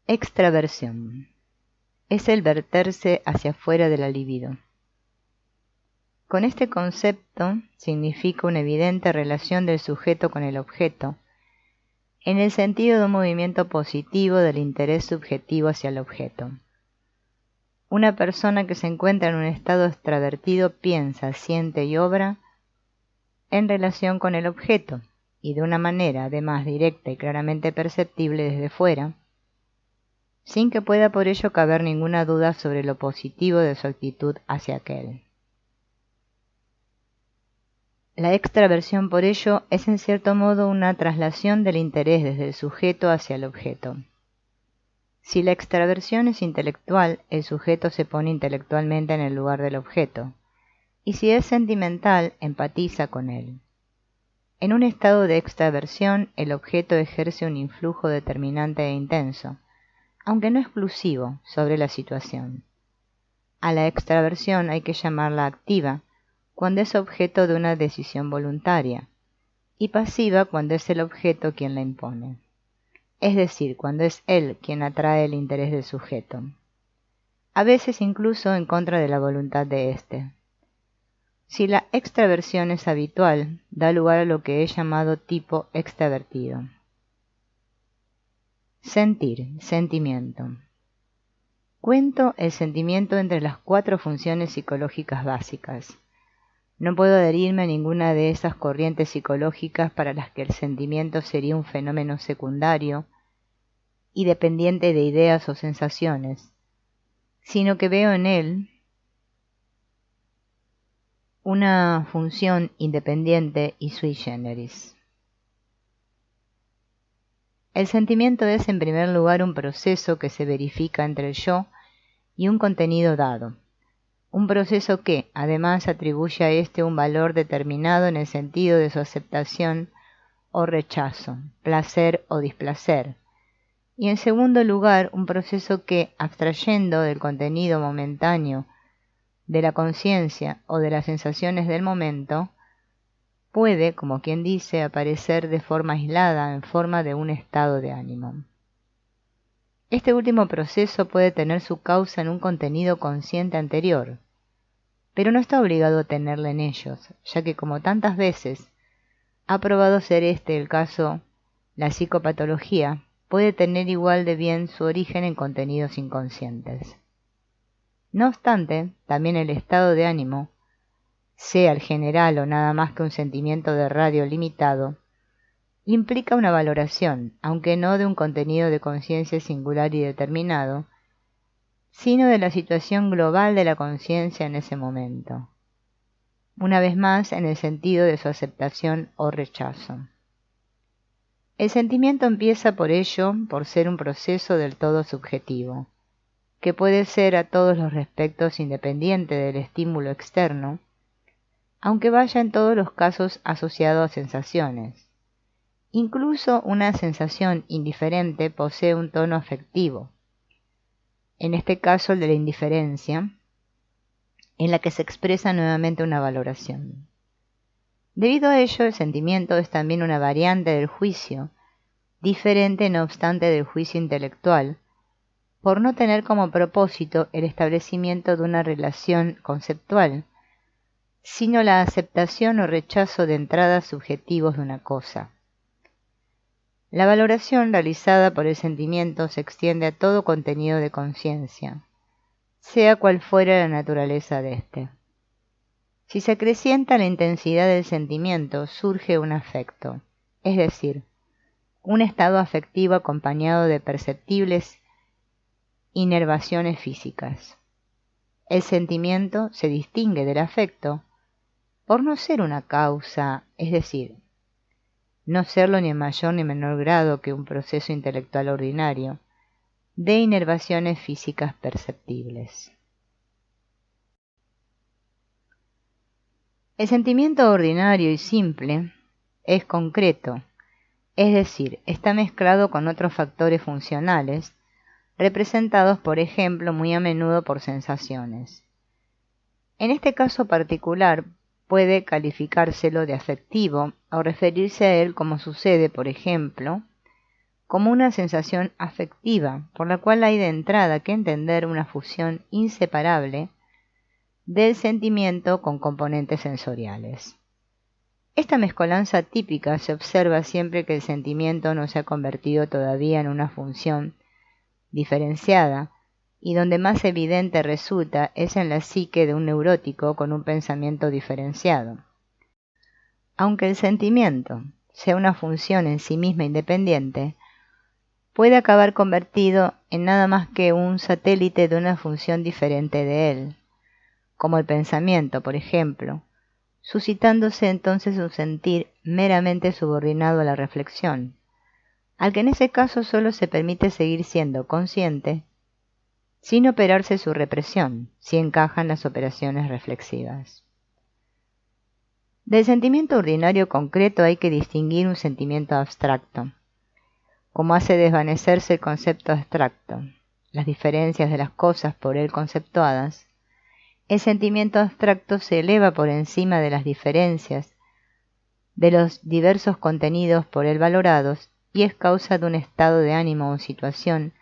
Extraversión. Es el verterse hacia afuera de la libido. Con este concepto significa una evidente relación del sujeto con el objeto, en el sentido de un movimiento positivo del interés subjetivo hacia el objeto. Una persona que se encuentra en un estado extravertido piensa, siente y obra en relación con el objeto, y de una manera además directa y claramente perceptible desde fuera, sin que pueda por ello caber ninguna duda sobre lo positivo de su actitud hacia aquel. La extraversión, por ello, es en cierto modo una traslación del interés desde el sujeto hacia el objeto. Si la extraversión es intelectual, el sujeto se pone intelectualmente en el lugar del objeto, y si es sentimental, empatiza con él. En un estado de extraversión, el objeto ejerce un influjo determinante e intenso, aunque no exclusivo, sobre la situación. A la extraversión hay que llamarla activa, cuando es objeto de una decisión voluntaria, y pasiva cuando es el objeto quien la impone, es decir, cuando es él quien atrae el interés del sujeto, a veces incluso en contra de la voluntad de éste. Si la extraversión es habitual, da lugar a lo que he llamado tipo extravertido. Sentir, sentimiento. Cuento el sentimiento entre las 4 funciones psicológicas básicas. No puedo adherirme a ninguna de esas corrientes psicológicas para las que el sentimiento sería un fenómeno secundario y dependiente de ideas o sensaciones, sino que veo en él una función independiente y sui generis. El sentimiento es, en primer lugar, un proceso que se verifica entre el yo y un contenido dado. Un proceso que, además, atribuye a éste un valor determinado en el sentido de su aceptación o rechazo, placer o displacer. Y en segundo lugar, un proceso que, abstrayendo del contenido momentáneo de la conciencia o de las sensaciones del momento, puede, como quien dice, aparecer de forma aislada en forma de un estado de ánimo. Este último proceso puede tener su causa en un contenido consciente anterior, pero no está obligado a tenerla en ellos, ya que como tantas veces ha probado ser este el caso, la psicopatología puede tener igual de bien su origen en contenidos inconscientes. No obstante, también el estado de ánimo, sea el general o nada más que un sentimiento de radio limitado, implica una valoración, aunque no de un contenido de conciencia singular y determinado, sino de la situación global de la conciencia en ese momento, una vez más en el sentido de su aceptación o rechazo. El sentimiento empieza por ello por ser un proceso del todo subjetivo, que puede ser a todos los respectos independiente del estímulo externo, aunque vaya en todos los casos asociado a sensaciones. Incluso una sensación indiferente posee un tono afectivo, en este caso el de la indiferencia, en la que se expresa nuevamente una valoración. Debido a ello, el sentimiento es también una variante del juicio, diferente no obstante del juicio intelectual, por no tener como propósito el establecimiento de una relación conceptual, sino la aceptación o rechazo de entradas subjetivos de una cosa. La valoración realizada por el sentimiento se extiende a todo contenido de conciencia, sea cual fuera la naturaleza de éste. Si se acrecienta la intensidad del sentimiento, surge un afecto, es decir, un estado afectivo acompañado de perceptibles inervaciones físicas. El sentimiento se distingue del afecto por no ser una causa, es decir, no serlo ni en mayor ni menor grado que un proceso intelectual ordinario, de inervaciones físicas perceptibles. El sentimiento ordinario y simple es concreto, es decir, está mezclado con otros factores funcionales, representados por ejemplo muy a menudo por sensaciones. En este caso particular puede calificárselo de afectivo o referirse a él como sucede, por ejemplo, como una sensación afectiva, por la cual hay de entrada que entender una fusión inseparable del sentimiento con componentes sensoriales. Esta mezcolanza típica se observa siempre que el sentimiento no se ha convertido todavía en una función diferenciada, y donde más evidente resulta es en la psique de un neurótico con un pensamiento diferenciado. Aunque el sentimiento sea una función en sí misma independiente, puede acabar convertido en nada más que un satélite de una función diferente de él, como el pensamiento, por ejemplo, suscitándose entonces un sentir meramente subordinado a la reflexión, al que en ese caso solo se permite seguir siendo consciente, sin operarse su represión, si encajan las operaciones reflexivas. Del sentimiento ordinario concreto hay que distinguir un sentimiento abstracto, como hace desvanecerse el concepto abstracto, las diferencias de las cosas por él conceptuadas. El sentimiento abstracto se eleva por encima de las diferencias de los diversos contenidos por él valorados y es causa de un estado de ánimo o situación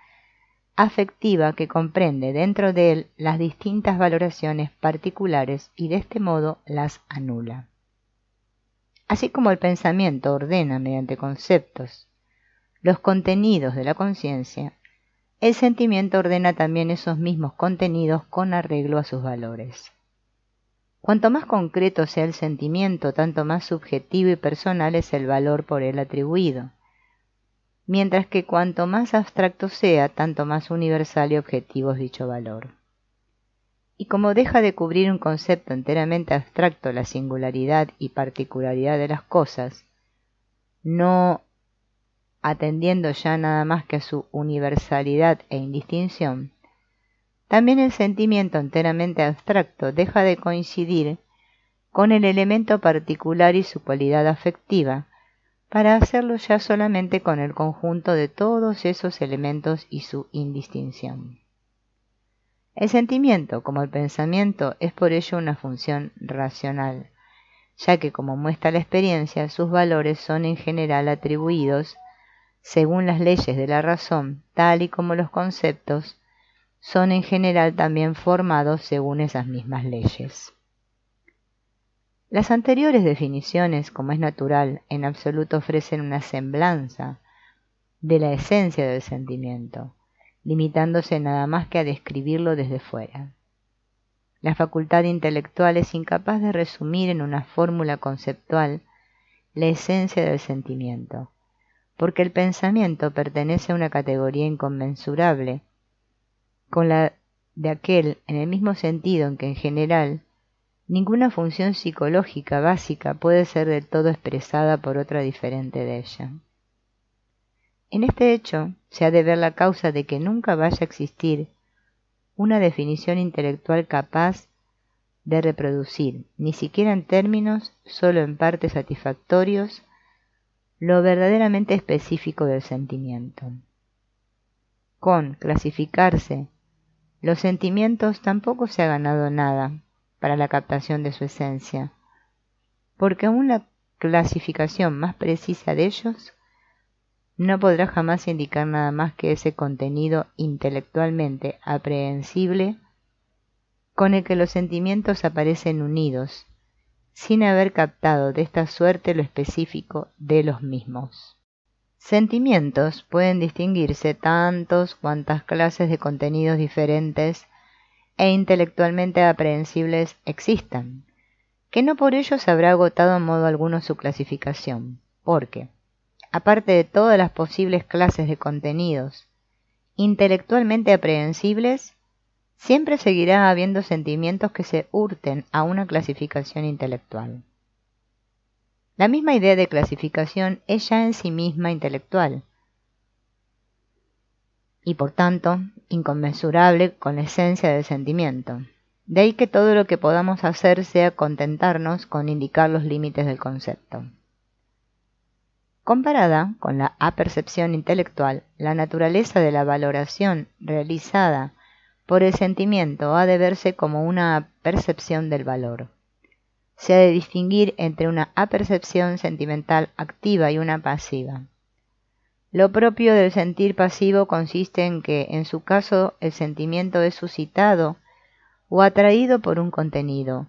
afectiva que comprende dentro de él las distintas valoraciones particulares y de este modo las anula. Así como el pensamiento ordena mediante conceptos los contenidos de la conciencia, el sentimiento ordena también esos mismos contenidos con arreglo a sus valores. Cuanto más concreto sea el sentimiento, tanto más subjetivo y personal es el valor por él atribuido, mientras que cuanto más abstracto sea, tanto más universal y objetivo es dicho valor. Y como deja de cubrir un concepto enteramente abstracto la singularidad y particularidad de las cosas, no atendiendo ya nada más que a su universalidad e indistinción, también el sentimiento enteramente abstracto deja de coincidir con el elemento particular y su cualidad afectiva, para hacerlo ya solamente con el conjunto de todos esos elementos y su indistinción. El sentimiento, como el pensamiento, es por ello una función racional, ya que, como muestra la experiencia, sus valores son en general atribuidos según las leyes de la razón, tal y como los conceptos son en general también formados según esas mismas leyes. Las anteriores definiciones, como es natural, en absoluto ofrecen una semblanza de la esencia del sentimiento, limitándose nada más que a describirlo desde fuera. La facultad intelectual es incapaz de resumir en una fórmula conceptual la esencia del sentimiento, porque el pensamiento pertenece a una categoría inconmensurable con la de aquel, en el mismo sentido en que en general ninguna función psicológica básica puede ser del todo expresada por otra diferente de ella. En este hecho se ha de ver la causa de que nunca vaya a existir una definición intelectual capaz de reproducir, ni siquiera en términos solo en parte satisfactorios, lo verdaderamente específico del sentimiento. Con clasificarse los sentimientos tampoco se ha ganado nada para la captación de su esencia, porque aún la clasificación más precisa de ellos no podrá jamás indicar nada más que ese contenido intelectualmente aprehensible con el que los sentimientos aparecen unidos, sin haber captado de esta suerte lo específico de los mismos. Sentimientos pueden distinguirse tantos cuantas clases de contenidos diferentes e intelectualmente aprehensibles existan, que no por ello se habrá agotado en modo alguno su clasificación, porque, aparte de todas las posibles clases de contenidos intelectualmente aprehensibles, siempre seguirá habiendo sentimientos que se hurten a una clasificación intelectual. La misma idea de clasificación es ya en sí misma intelectual, y por tanto inconmensurable con la esencia del sentimiento. De ahí que todo lo que podamos hacer sea contentarnos con indicar los límites del concepto. Comparada con la apercepción intelectual, la naturaleza de la valoración realizada por el sentimiento ha de verse como una percepción del valor. Se ha de distinguir entre una apercepción sentimental activa y una pasiva. Lo propio del sentir pasivo consiste en que, en su caso, el sentimiento es suscitado o atraído por un contenido,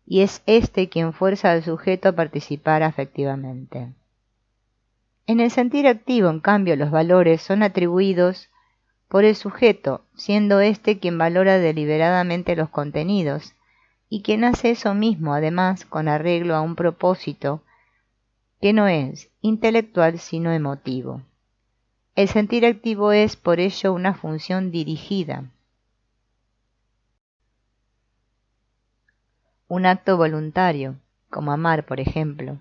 y es éste quien fuerza al sujeto a participar afectivamente. En el sentir activo, en cambio, los valores son atribuidos por el sujeto, siendo éste quien valora deliberadamente los contenidos, y quien hace eso mismo, además, con arreglo a un propósito que no es intelectual sino emotivo. El sentir activo es, por ello, una función dirigida, un acto voluntario, como amar, por ejemplo,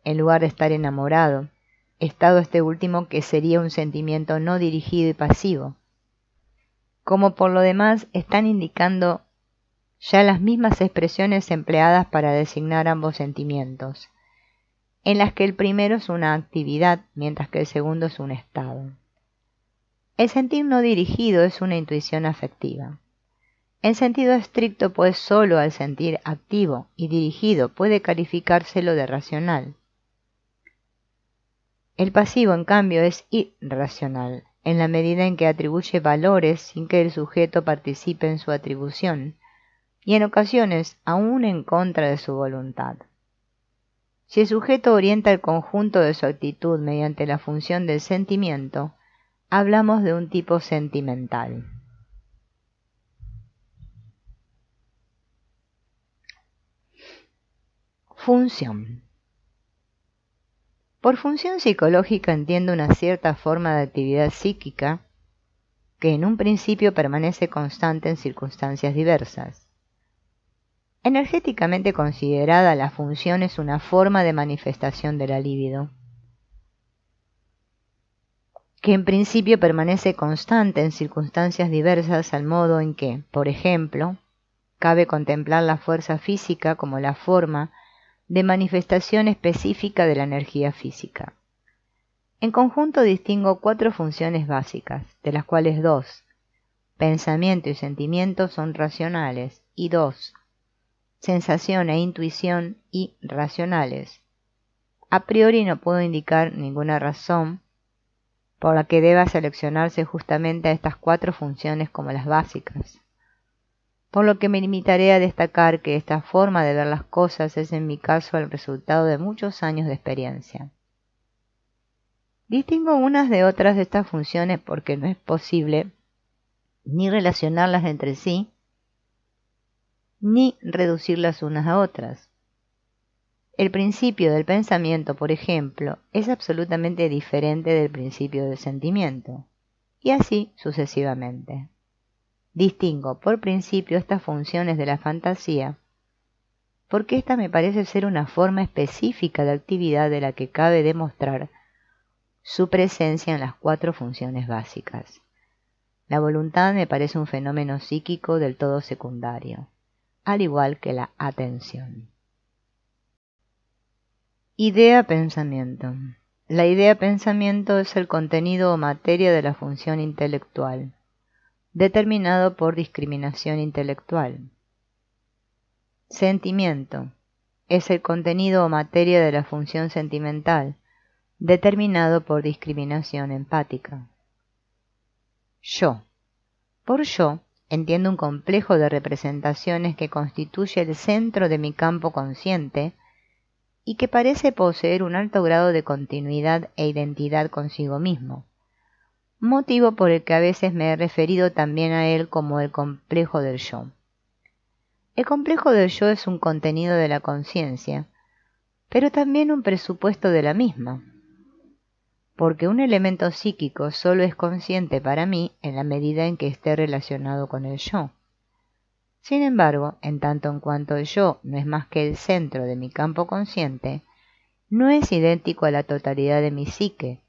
en lugar de estar enamorado, estado este último que sería un sentimiento no dirigido y pasivo. Como por lo demás están indicando ya las mismas expresiones empleadas para designar ambos sentimientos, en las que el primero es una actividad, mientras que el segundo es un estado. El sentir no dirigido es una intuición afectiva. En sentido estricto, pues solo al sentir activo y dirigido puede calificárselo de racional. El pasivo, en cambio, es irracional, en la medida en que atribuye valores sin que el sujeto participe en su atribución, y en ocasiones aún en contra de su voluntad. Si el sujeto orienta el conjunto de su actitud mediante la función del sentimiento, hablamos de un tipo sentimental. Función. Por función psicológica entiendo una cierta forma de actividad psíquica que en un principio permanece constante en circunstancias diversas. Energéticamente considerada, la función es una forma de manifestación de la libido, que en principio permanece constante en circunstancias diversas al modo en que, por ejemplo, cabe contemplar la fuerza física como la forma de manifestación específica de la energía física. En conjunto distingo 4 funciones básicas, de las cuales 2, pensamiento y sentimiento, son racionales, y 2, sensación e intuición, irracionales. A priori no puedo indicar ninguna razón por la que deba seleccionarse justamente a estas 4 funciones como las básicas, por lo que me limitaré a destacar que esta forma de ver las cosas es en mi caso el resultado de muchos años de experiencia. Distingo unas de otras de estas funciones porque no es posible ni relacionarlas entre sí, ni reducirlas unas a otras. El principio del pensamiento, por ejemplo, es absolutamente diferente del principio del sentimiento, y así sucesivamente. Distingo por principio estas funciones de la fantasía, porque esta me parece ser una forma específica de actividad de la que cabe demostrar su presencia en las 4 funciones básicas. La voluntad me parece un fenómeno psíquico del todo secundario, al igual que la atención. Idea-pensamiento. La idea-pensamiento es el contenido o materia de la función intelectual, determinado por discriminación intelectual. Sentimiento. Es el contenido o materia de la función sentimental, determinado por discriminación empática. Yo. Por yo, entiendo un complejo de representaciones que constituye el centro de mi campo consciente y que parece poseer un alto grado de continuidad e identidad consigo mismo, motivo por el que a veces me he referido también a él como el complejo del yo. El complejo del yo es un contenido de la conciencia, pero también un presupuesto de la misma, porque un elemento psíquico solo es consciente para mí en la medida en que esté relacionado con el yo. Sin embargo, en tanto en cuanto el yo no es más que el centro de mi campo consciente, no es idéntico a la totalidad de mi psique,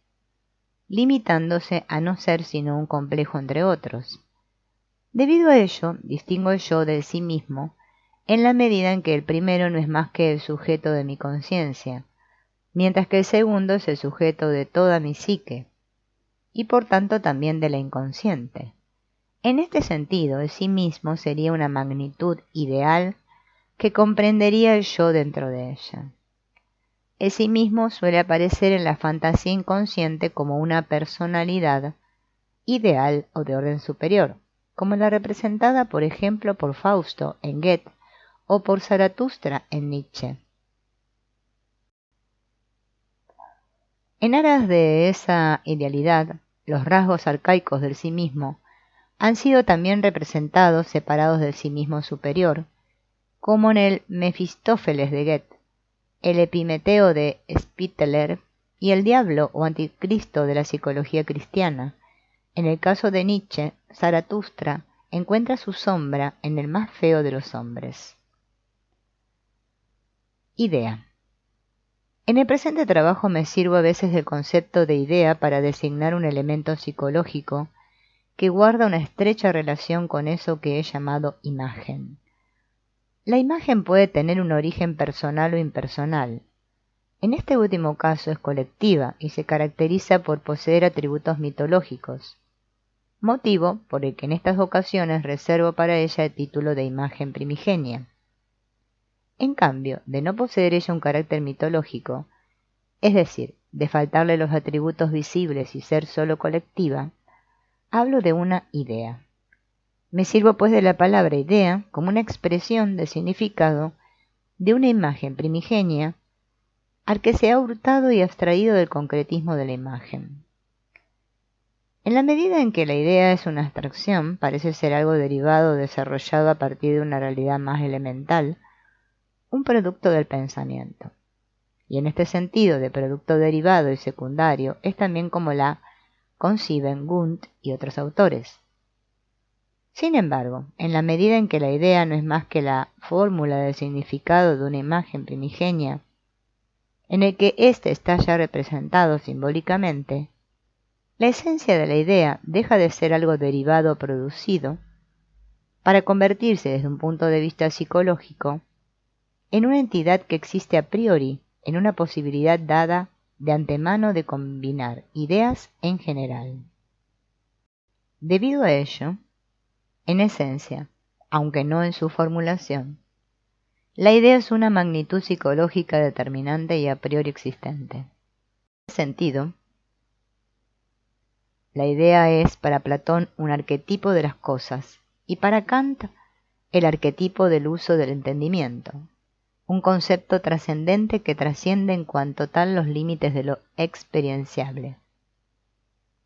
limitándose a no ser sino un complejo entre otros. Debido a ello, distingo el yo del sí mismo en la medida en que el primero no es más que el sujeto de mi conciencia, mientras que el segundo es el sujeto de toda mi psique, y por tanto también de la inconsciente. En este sentido, el sí mismo sería una magnitud ideal que comprendería el yo dentro de ella. el sí mismo suele aparecer en la fantasía inconsciente como una personalidad ideal o de orden superior, como la representada por ejemplo por Fausto en Goethe o por Zaratustra en Nietzsche. En aras de esa idealidad, los rasgos arcaicos del sí mismo han sido también representados separados del sí mismo superior, como en el Mefistófeles de Goethe, el Epimeteo de Spitteler y el diablo o anticristo de la psicología cristiana. En el caso de Nietzsche, Zaratustra encuentra su sombra en el más feo de los hombres. Idea. En el presente trabajo me sirvo a veces del concepto de idea para designar un elemento psicológico que guarda una estrecha relación con eso que he llamado imagen. La imagen puede tener un origen personal o impersonal. En este último caso es colectiva y se caracteriza por poseer atributos mitológicos, motivo por el que en estas ocasiones reservo para ella el título de imagen primigenia. En cambio, de no poseer ella un carácter mitológico, es decir, de faltarle los atributos visibles y ser sólo colectiva, hablo de una idea. Me sirvo pues de la palabra idea como una expresión de significado de una imagen primigenia al que se ha hurtado y abstraído del concretismo de la imagen. En la medida en que la idea es una abstracción, parece ser algo derivado o desarrollado a partir de una realidad más elemental, un producto del pensamiento. Y en este sentido de producto derivado y secundario es también como la conciben Wundt y otros autores. Sin embargo, en la medida en que la idea no es más que la fórmula del significado de una imagen primigenia, en el que éste está ya representado simbólicamente, la esencia de la idea deja de ser algo derivado o producido para convertirse desde un punto de vista psicológico en una entidad que existe a priori, en una posibilidad dada de antemano de combinar ideas en general. Debido a ello, en esencia, aunque no en su formulación, la idea es una magnitud psicológica determinante y a priori existente. En ese sentido, la idea es para Platón un arquetipo de las cosas y para Kant el arquetipo del uso del entendimiento, un concepto trascendente que trasciende en cuanto tal los límites de lo experienciable,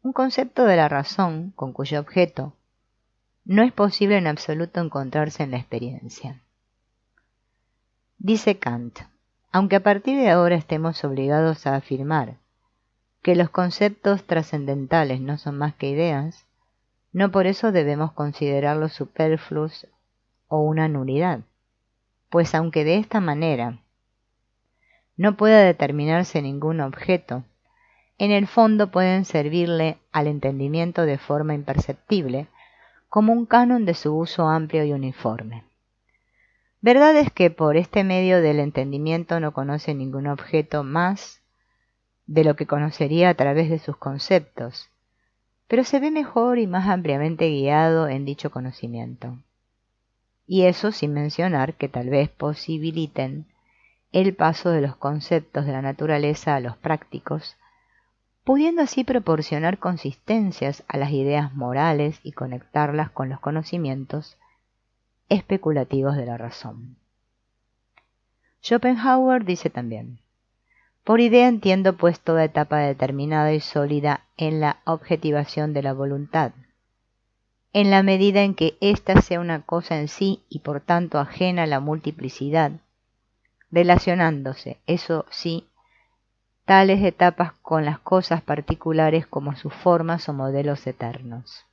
un concepto de la razón con cuyo objeto no es posible en absoluto encontrarse en la experiencia. Dice Kant, aunque a partir de ahora estemos obligados a afirmar que los conceptos trascendentales no son más que ideas, no por eso debemos considerarlos superfluos o una nulidad, pues aunque de esta manera no pueda determinarse ningún objeto, en el fondo pueden servirle al entendimiento de forma imperceptible, como un canon de su uso amplio y uniforme. Verdad es que por este medio del entendimiento no conoce ningún objeto más de lo que conocería a través de sus conceptos, pero se ve mejor y más ampliamente guiado en dicho conocimiento. Y eso sin mencionar que tal vez posibiliten el paso de los conceptos de la naturaleza a los prácticos, pudiendo así proporcionar consistencias a las ideas morales y conectarlas con los conocimientos especulativos de la razón. Schopenhauer dice también, por idea entiendo pues toda etapa determinada y sólida en la objetivación de la voluntad, en la medida en que ésta sea una cosa en sí y por tanto ajena a la multiplicidad, relacionándose, eso sí, tales etapas con las cosas particulares como sus formas o modelos eternos.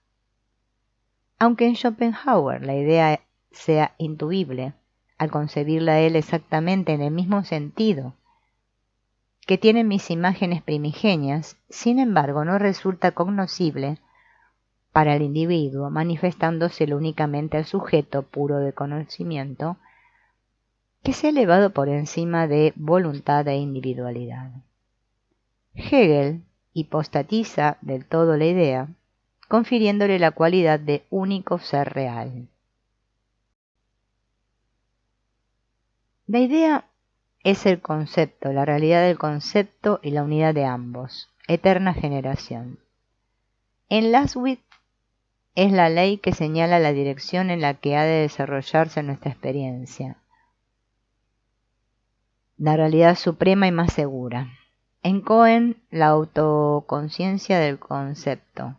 Aunque en Schopenhauer la idea sea intuible, al concebirla él exactamente en el mismo sentido que tienen mis imágenes primigenias, sin embargo no resulta cognoscible para el individuo, manifestándoselo únicamente al sujeto puro de conocimiento, que se ha elevado por encima de voluntad e individualidad. Hegel hipostatiza del todo la idea, confiriéndole la cualidad de único ser real. La idea es el concepto, la realidad del concepto y la unidad de ambos, eterna generación. En Laswitz es la ley que señala la dirección en la que ha de desarrollarse nuestra experiencia, la realidad suprema y más segura. En Cohen, la autoconciencia del concepto,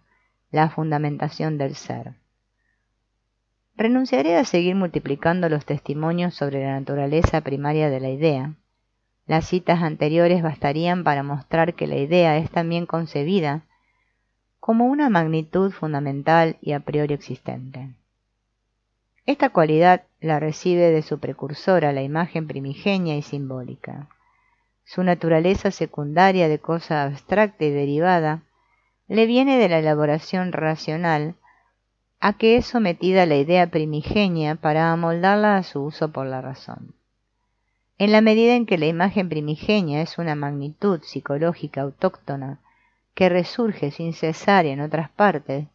la fundamentación del ser. Renunciaré a seguir multiplicando los testimonios sobre la naturaleza primaria de la idea. Las citas anteriores bastarían para mostrar que la idea es también concebida como una magnitud fundamental y a priori existente. Esta cualidad la recibe de su precursora, la imagen primigenia y simbólica. Su naturaleza secundaria de cosa abstracta y derivada le viene de la elaboración racional a que es sometida la idea primigenia para amoldarla a su uso por la razón. En la medida en que la imagen primigenia es una magnitud psicológica autóctona que resurge sin cesar en otras partes,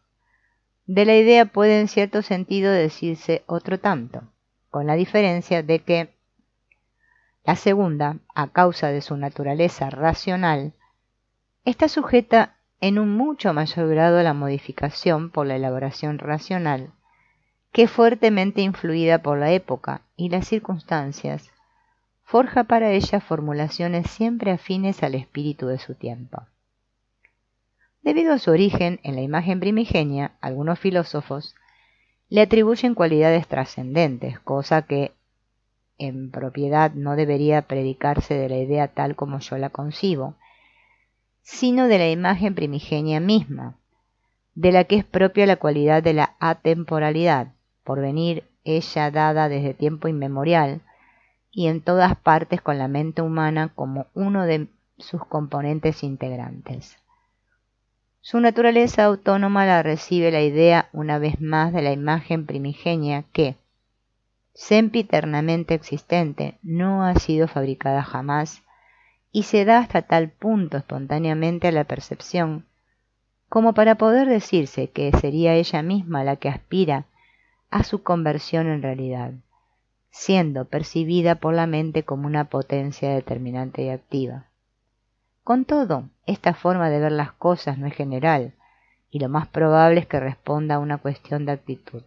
de la idea puede en cierto sentido decirse otro tanto, con la diferencia de que la segunda, a causa de su naturaleza racional, está sujeta en un mucho mayor grado a la modificación por la elaboración racional, que fuertemente influida por la época y las circunstancias, forja para ella formulaciones siempre afines al espíritu de su tiempo. Debido a su origen en la imagen primigenia, algunos filósofos le atribuyen cualidades trascendentes, cosa que en propiedad no debería predicarse de la idea tal como yo la concibo, sino de la imagen primigenia misma, de la que es propia la cualidad de la atemporalidad, por venir ella dada desde tiempo inmemorial y en todas partes con la mente humana como uno de sus componentes integrantes. Su naturaleza autónoma la recibe la idea una vez más de la imagen primigenia que, sempiternamente existente, no ha sido fabricada jamás y se da hasta tal punto espontáneamente a la percepción como para poder decirse que sería ella misma la que aspira a su conversión en realidad, siendo percibida por la mente como una potencia determinante y activa. Con todo, esta forma de ver las cosas no es general, y lo más probable es que responda a una cuestión de actitud.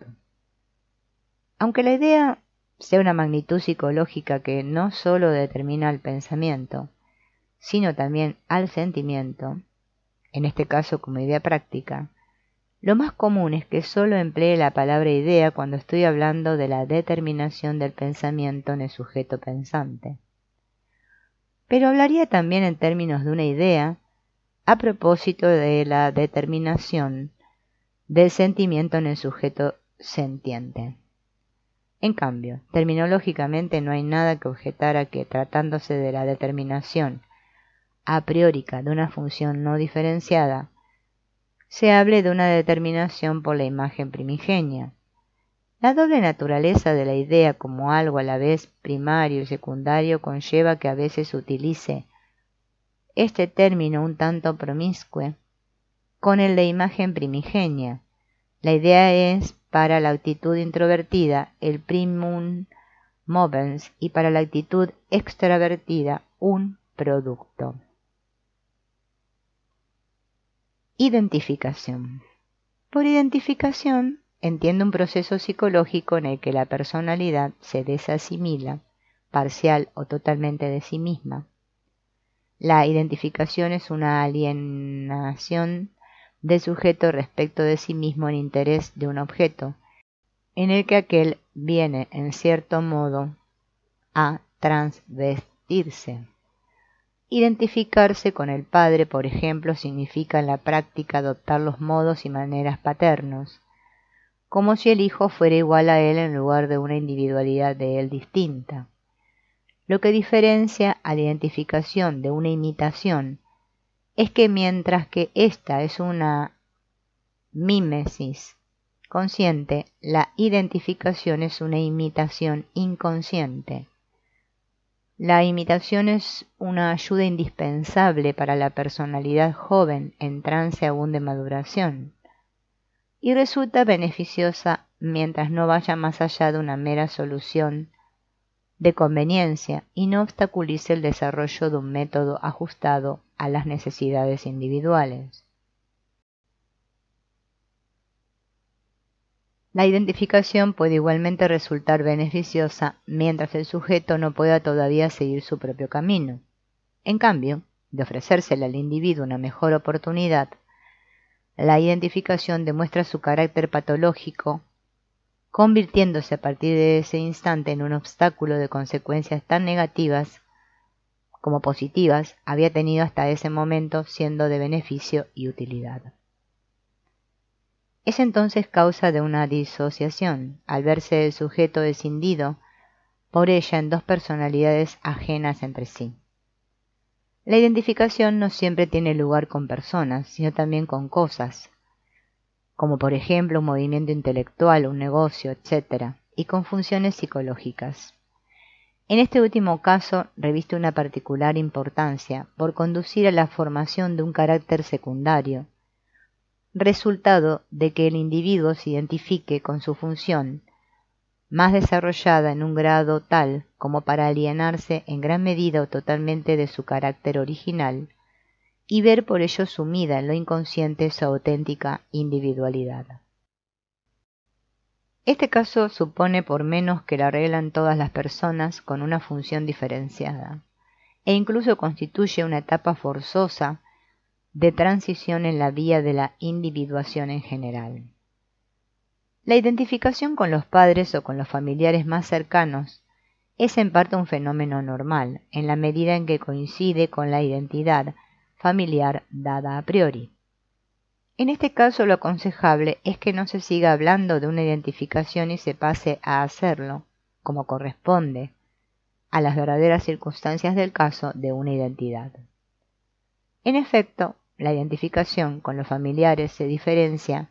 Aunque la idea sea una magnitud psicológica que no sólo determina el pensamiento, sino también al sentimiento, en este caso como idea práctica, lo más común es que sólo emplee la palabra idea cuando estoy hablando de la determinación del pensamiento en el sujeto pensante. Pero hablaría también en términos de una idea a propósito de la determinación del sentimiento en el sujeto sentiente. En cambio, terminológicamente no hay nada que objetar a que, tratándose de la determinación a priorica de una función no diferenciada, se hable de una determinación por la imagen primigenia. La doble naturaleza de la idea como algo a la vez primario y secundario conlleva que a veces utilice este término un tanto promiscuo con el de imagen primigenia. La idea es para la actitud introvertida el primum movens y para la actitud extravertida un producto. Identificación. Por identificación entiendo un proceso psicológico en el que la personalidad se desasimila, parcial o totalmente de sí misma. La identificación es una alienación del sujeto respecto de sí mismo en interés de un objeto, en el que aquel viene, en cierto modo, a transvestirse. Identificarse con el padre, por ejemplo, significa en la práctica adoptar los modos y maneras paternos, como si el hijo fuera igual a él en lugar de una individualidad de él distinta. Lo que diferencia a la identificación de una imitación es que mientras que ésta es una mímesis consciente, la identificación es una imitación inconsciente. La imitación es una ayuda indispensable para la personalidad joven en trance aún de maduración, y resulta beneficiosa mientras no vaya más allá de una mera solución de conveniencia y no obstaculice el desarrollo de un método ajustado a las necesidades individuales. La identificación puede igualmente resultar beneficiosa mientras el sujeto no pueda todavía seguir su propio camino. En cambio, de ofrecérsele al individuo una mejor oportunidad, la identificación demuestra su carácter patológico, convirtiéndose a partir de ese instante en un obstáculo de consecuencias tan negativas como positivas había tenido hasta ese momento, siendo de beneficio y utilidad. Es entonces causa de una disociación, al verse el sujeto escindido por ella en dos personalidades ajenas entre sí. La identificación no siempre tiene lugar con personas, sino también con cosas, como por ejemplo un movimiento intelectual, un negocio, etc., y con funciones psicológicas. En este último caso reviste una particular importancia por conducir a la formación de un carácter secundario, resultado de que el individuo se identifique con su función, más desarrollada en un grado tal como para alienarse en gran medida o totalmente de su carácter original, y ver por ello sumida en lo inconsciente su auténtica individualidad. Este caso supone por menos que la arreglan todas las personas con una función diferenciada, e incluso constituye una etapa forzosa de transición en la vía de la individuación en general. La identificación con los padres o con los familiares más cercanos es en parte un fenómeno normal, en la medida en que coincide con la identidad familiar dada a priori. En este caso lo aconsejable es que no se siga hablando de una identificación y se pase a hacerlo, como corresponde, a las verdaderas circunstancias del caso de una identidad. En efecto, la identificación con los familiares se diferencia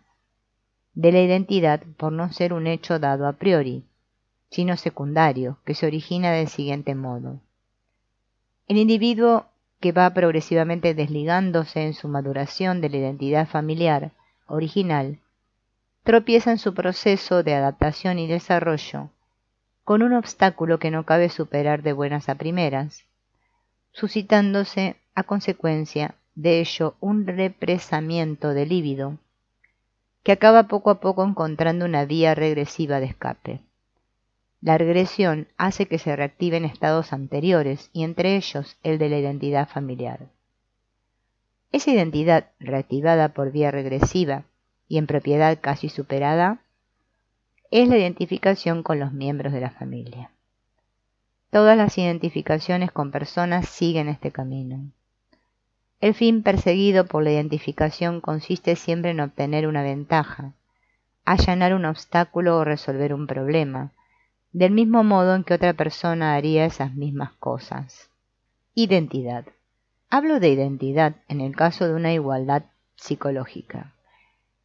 de la identidad por no ser un hecho dado a priori, sino secundario, que se origina del siguiente modo. El individuo que va progresivamente desligándose en su maduración de la identidad familiar original, tropieza en su proceso de adaptación y desarrollo con un obstáculo que no cabe superar de buenas a primeras, suscitándose a consecuencia de ello un represamiento del líbido que acaba poco a poco encontrando una vía regresiva de escape. La regresión hace que se reactiven estados anteriores y entre ellos el de la identidad familiar. Esa identidad reactivada por vía regresiva y en propiedad casi superada es la identificación con los miembros de la familia. Todas las identificaciones con personas siguen este camino. El fin perseguido por la identificación consiste siempre en obtener una ventaja, allanar un obstáculo o resolver un problema, del mismo modo en que otra persona haría esas mismas cosas. Identidad. Hablo de identidad en el caso de una igualdad psicológica.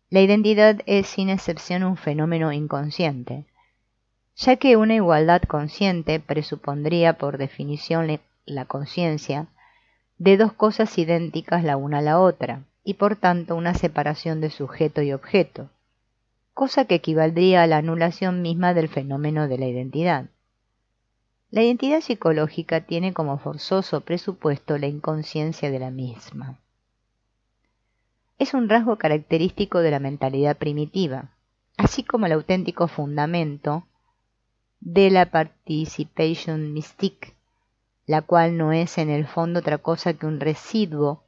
La identidad es sin excepción un fenómeno inconsciente, ya que una igualdad consciente presupondría por definición la conciencia de dos cosas idénticas la una a la otra, y por tanto una separación de sujeto y objeto, cosa que equivaldría a la anulación misma del fenómeno de la identidad. La identidad psicológica tiene como forzoso presupuesto la inconsciencia de la misma. Es un rasgo característico de la mentalidad primitiva, así como el auténtico fundamento de la participation mystique, la cual no es en el fondo otra cosa que un residuo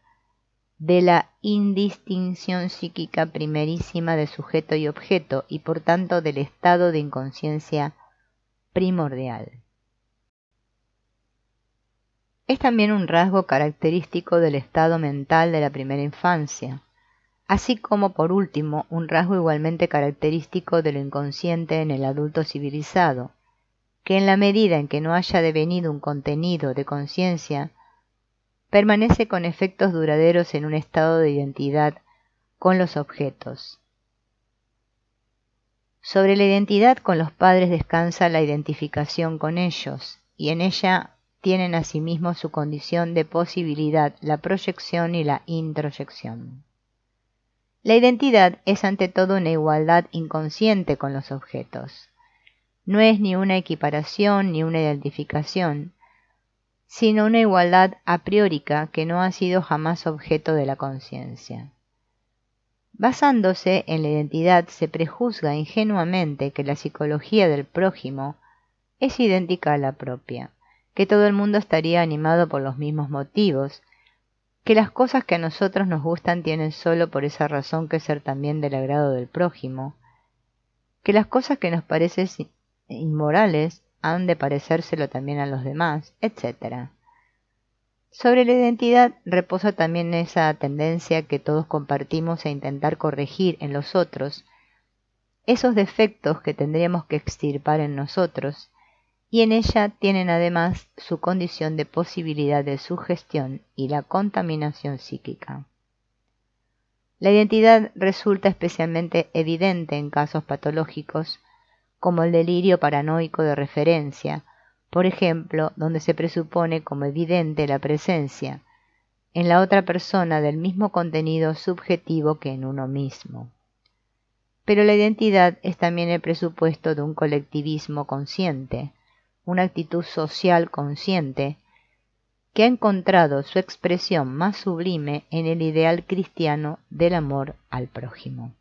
de la indistinción psíquica primerísima de sujeto y objeto, y por tanto del estado de inconsciencia primordial. Es también un rasgo característico del estado mental de la primera infancia, así como por último un rasgo igualmente característico de lo inconsciente en el adulto civilizado, que en la medida en que no haya devenido un contenido de conciencia, permanece con efectos duraderos en un estado de identidad con los objetos. Sobre la identidad con los padres descansa la identificación con ellos, y en ella tienen asimismo su condición de posibilidad la proyección y la introyección. La identidad es ante todo una igualdad inconsciente con los objetos. no es ni una equiparación ni una identificación, sino una igualdad a priórica que no ha sido jamás objeto de la conciencia. Basándose en la identidad, se prejuzga ingenuamente que la psicología del prójimo es idéntica a la propia, que todo el mundo estaría animado por los mismos motivos, que las cosas que a nosotros nos gustan tienen solo por esa razón que ser también del agrado del prójimo, que las cosas que nos parecen inmorales han de parecérselo también a los demás, etc. Sobre la identidad reposa también esa tendencia que todos compartimos a intentar corregir en los otros esos defectos que tendríamos que extirpar en nosotros, y en ella tienen además su condición de posibilidad de sugestión y la contaminación psíquica. La identidad resulta especialmente evidente en casos patológicos, como el delirio paranoico de referencia, por ejemplo, donde se presupone como evidente la presencia en la otra persona del mismo contenido subjetivo que en uno mismo. Pero la identidad es también el presupuesto de un colectivismo consciente, una actitud social consciente, que ha encontrado su expresión más sublime en el ideal cristiano del amor al prójimo.